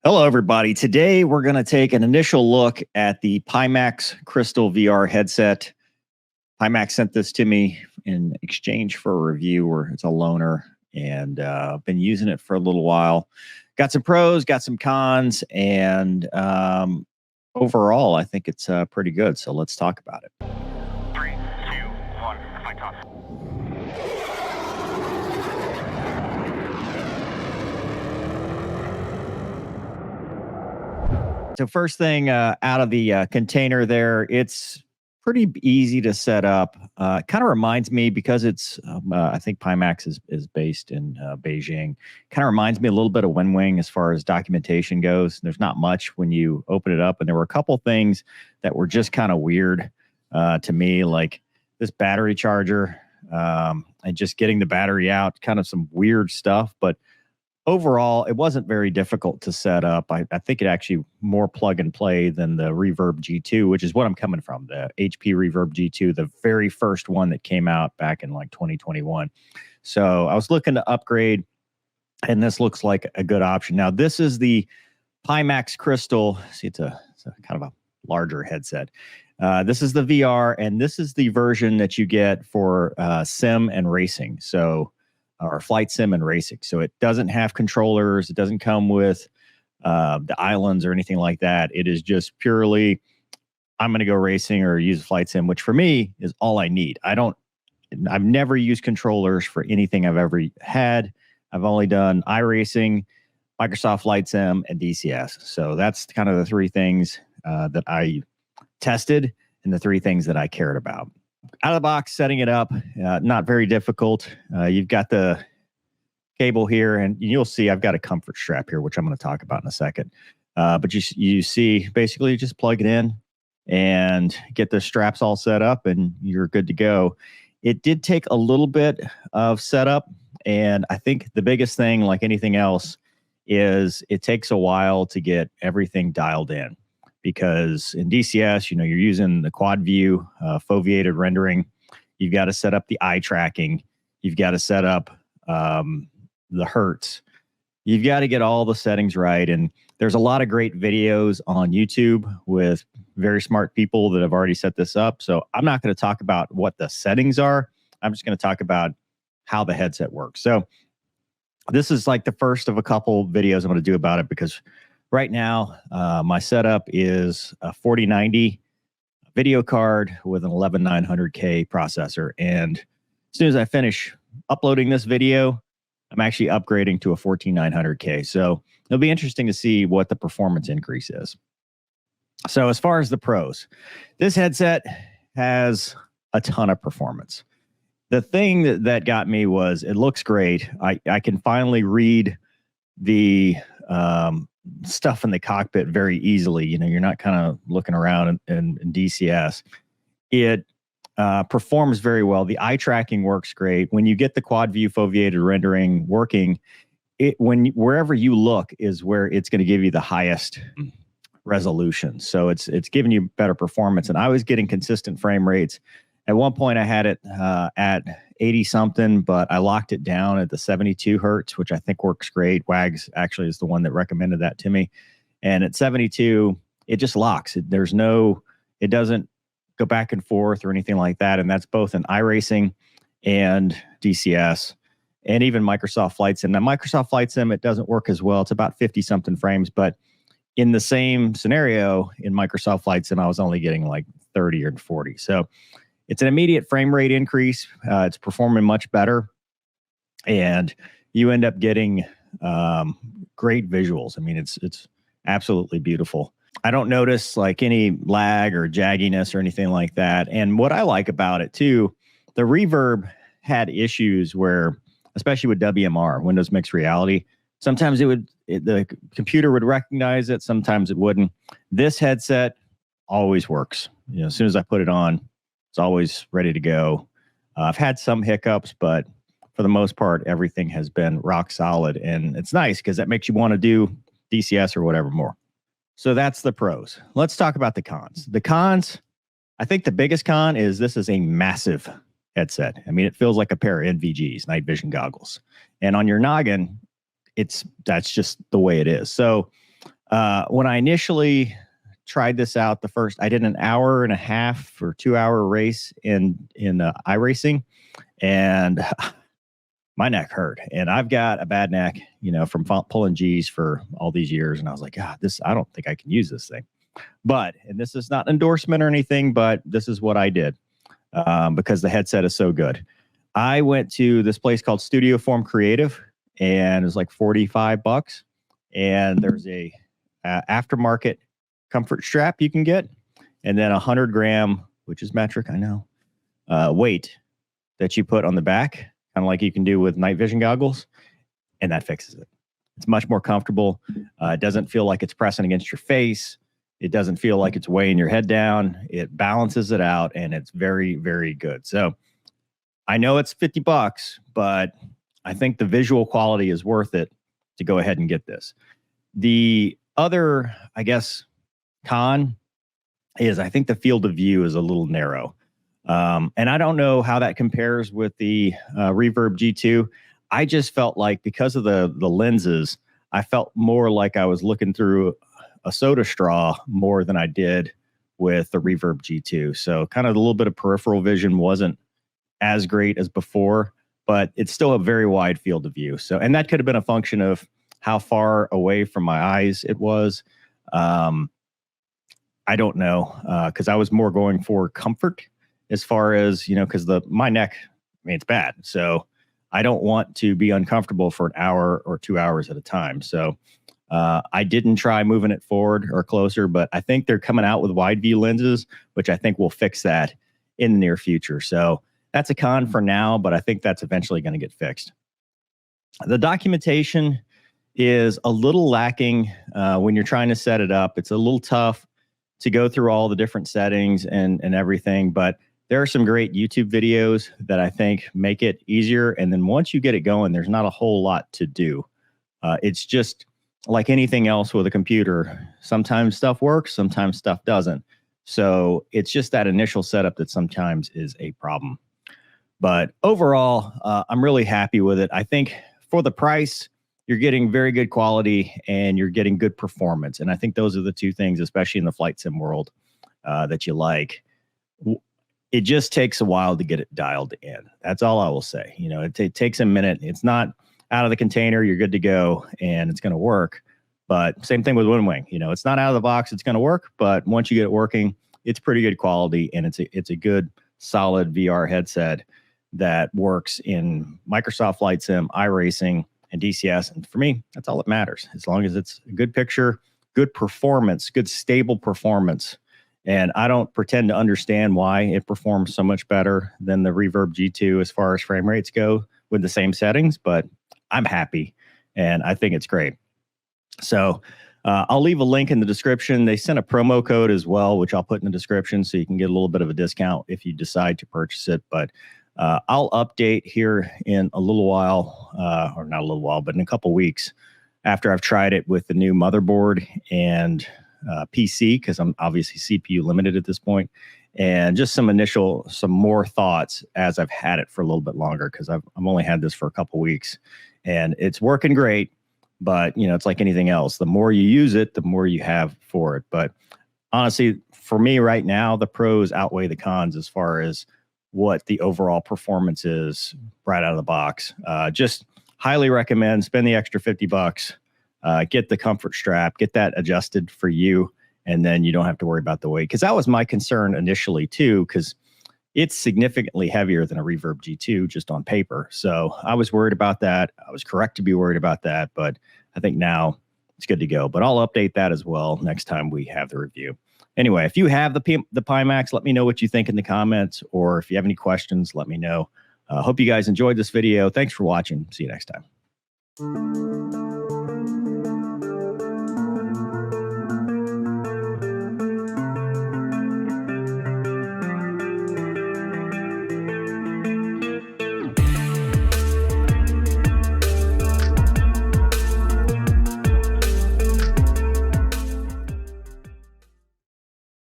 Hello, everybody. Today, we're going to take an initial look at the PIMAX Crystal VR headset. PIMAX sent this to me in exchange for a review, or it's a loaner, and I've been using it for a little while. Got some pros, got some cons, and overall, I think it's pretty good. So let's talk about it. 3, 2, 1, fight off. So first thing out of the container there, it's pretty easy to set up. Kind of reminds me, because it's, I think PIMAX is based in Beijing, kind of reminds me a little bit of WinWing as far as documentation goes. There's not much when you open it up, and there were a couple things that were just kind of weird to me, like this battery charger and just getting the battery out, kind of some weird stuff. But overall, it wasn't very difficult to set up. I think it actually more plug and play than the Reverb G2, which is what I'm coming from, the HP Reverb G2, the very first one that came out back in like 2021. So I was looking to upgrade, and this looks like a good option. Now, this is the PIMAX Crystal. See, it's a kind of a larger headset. This is the VR, and this is the version that you get for sim and racing. So or flight sim and racing. So it doesn't have controllers. It doesn't come with the islands or anything like that. It is just purely, I'm going to go racing or use a flight sim, which for me is all I need. I've never used controllers for anything I've ever had. I've only done iRacing, Microsoft Flight Sim, and DCS. So that's kind of the three things that I tested and the three things that I cared about. Out of the box, setting it up, not very difficult. You've got the cable here, and you'll see I've got a comfort strap here, which I'm going to talk about in a second. But you see, basically, you just plug it in and get the straps all set up, and you're good to go. It did take a little bit of setup, and I think the biggest thing, like anything else, is it takes a while to get everything dialed in. Because in DCS, you're using the quad view, foveated rendering. You've got to set up the eye tracking. You've got to set up the hertz. You've got to get all the settings right. And there's a lot of great videos on YouTube with very smart people that have already set this up. So I'm not going to talk about what the settings are. I'm just going to talk about how the headset works. So this is like the first of a couple videos I'm going to do about it, because right now, my setup is a 4090 video card with an 11900K processor. And as soon as I finish uploading this video, I'm actually upgrading to a 14900K. So it'll be interesting to see what the performance increase is. So as far as the pros, this headset has a ton of performance. The thing that got me was it looks great. I can finally read the stuff in the cockpit very easily. You're not kind of looking around in DCS. It performs very well. The eye tracking works great. When you get the quad view foveated rendering working, wherever you look is where it's going to give you the highest resolution. So it's giving you better performance. And I was getting consistent frame rates. At one point, I had it at 80 something, but I locked it down at the 72 hertz, which I think works great. Wags actually is the one that recommended that to me. And at 72, it just locks. It doesn't go back and forth or anything like that. And that's both in iRacing and DCS and even Microsoft Flight Sim. Now, Microsoft Flight Sim, it doesn't work as well. It's about 50 something frames, but in the same scenario in Microsoft Flight Sim, I was only getting like 30 or 40. So it's an immediate frame rate increase. It's performing much better, and you end up getting great visuals. I mean, it's absolutely beautiful. I don't notice like any lag or jagginess or anything like that. And what I like about it too, the Reverb had issues where, especially with WMR, Windows Mixed Reality, sometimes the computer would recognize it, sometimes it wouldn't. This headset always works. As soon as I put it on, it's always ready to go. I've had some hiccups, but for the most part, everything has been rock solid. And it's nice because that makes you want to do DCS or whatever more. So that's the pros. Let's talk about the cons. The cons, I think the biggest con is this is a massive headset. I mean, it feels like a pair of NVGs, night vision goggles. And on your noggin, that's just the way it is. So When I initially tried this out, I did an 1.5 or 2 hour race in iRacing, and my neck hurt. And I've got a bad neck, from pulling G's for all these years. And I was like, God, I don't think I can use this thing. And this is not an endorsement or anything, but this is what I did because the headset is so good. I went to this place called Studio Form Creative, and it was like $45. And there's a aftermarket comfort strap you can get, and then 100-gram, which is metric, I know, weight that you put on the back, kind of like you can do with night vision goggles, and that fixes it. It's much more comfortable. It doesn't feel like it's pressing against your face. It doesn't feel like it's weighing your head down. It balances it out, and it's very, very good. So I know it's $50, but I think the visual quality is worth it to go ahead and get this. The other, I guess, con is I think the field of view is a little narrow. And I don't know how that compares with the Reverb G2. I just felt like because of the lenses, I felt more like I was looking through a soda straw more than I did with the Reverb G2. So kind of a little bit of peripheral vision wasn't as great as before, but it's still a very wide field of view. So, and that could have been a function of how far away from my eyes it was. I don't know, because I was more going for comfort as far as, because my neck, it's bad. So I don't want to be uncomfortable for an hour or 2 hours at a time. So I didn't try moving it forward or closer, but I think they're coming out with wide view lenses, which I think will fix that in the near future. So that's a con for now, but I think that's eventually going to get fixed. The documentation is a little lacking when you're trying to set it up. It's a little tough to go through all the different settings and everything, but there are some great YouTube videos that I think make it easier. And then once you get it going, there's not a whole lot to do. It's just like anything else with a computer. Sometimes stuff works, sometimes stuff doesn't. So it's just that initial setup that sometimes is a problem. But overall, I'm really happy with it. I think for the price, you're getting very good quality and you're getting good performance. And I think those are the two things, especially in the flight sim world, that you like. It just takes a while to get it dialed in. That's all I will say. It takes a minute. It's not out of the container, you're good to go, and it's going to work. But same thing with WinWing. It's not out of the box, it's going to work. But once you get it working, it's pretty good quality, and it's a good, solid VR headset that works in Microsoft Flight Sim, iRacing, and DCS. And for me, that's all that matters. As long as it's a good picture, good performance, good stable performance. And I don't pretend to understand why it performs so much better than the Reverb G2 as far as frame rates go with the same settings, but I'm happy and I think it's great. So I'll leave a link in the description. They sent a promo code as well, which I'll put in the description so you can get a little bit of a discount if you decide to purchase it. But I'll update here in a little while, or not a little while, but in a couple weeks after I've tried it with the new motherboard and PC, because I'm obviously CPU limited at this point, and just some more thoughts as I've had it for a little bit longer, because I've only had this for a couple weeks and it's working great. But it's like anything else. The more you use it, the more you have for it. But honestly, for me right now, the pros outweigh the cons as far as what the overall performance is right out of the box. Just highly recommend, spend the extra $50, get the comfort strap, get that adjusted for you, and then you don't have to worry about the weight. Because that was my concern initially too, because it's significantly heavier than a Reverb G2 just on paper. So I was worried about that. I was correct to be worried about that, but I think now it's good to go. But I'll update that as well next time we have the review. Anyway, if you have the PIMAX, let me know what you think in the comments, or if you have any questions, let me know. Hope you guys enjoyed this video. Thanks for watching. See you next time.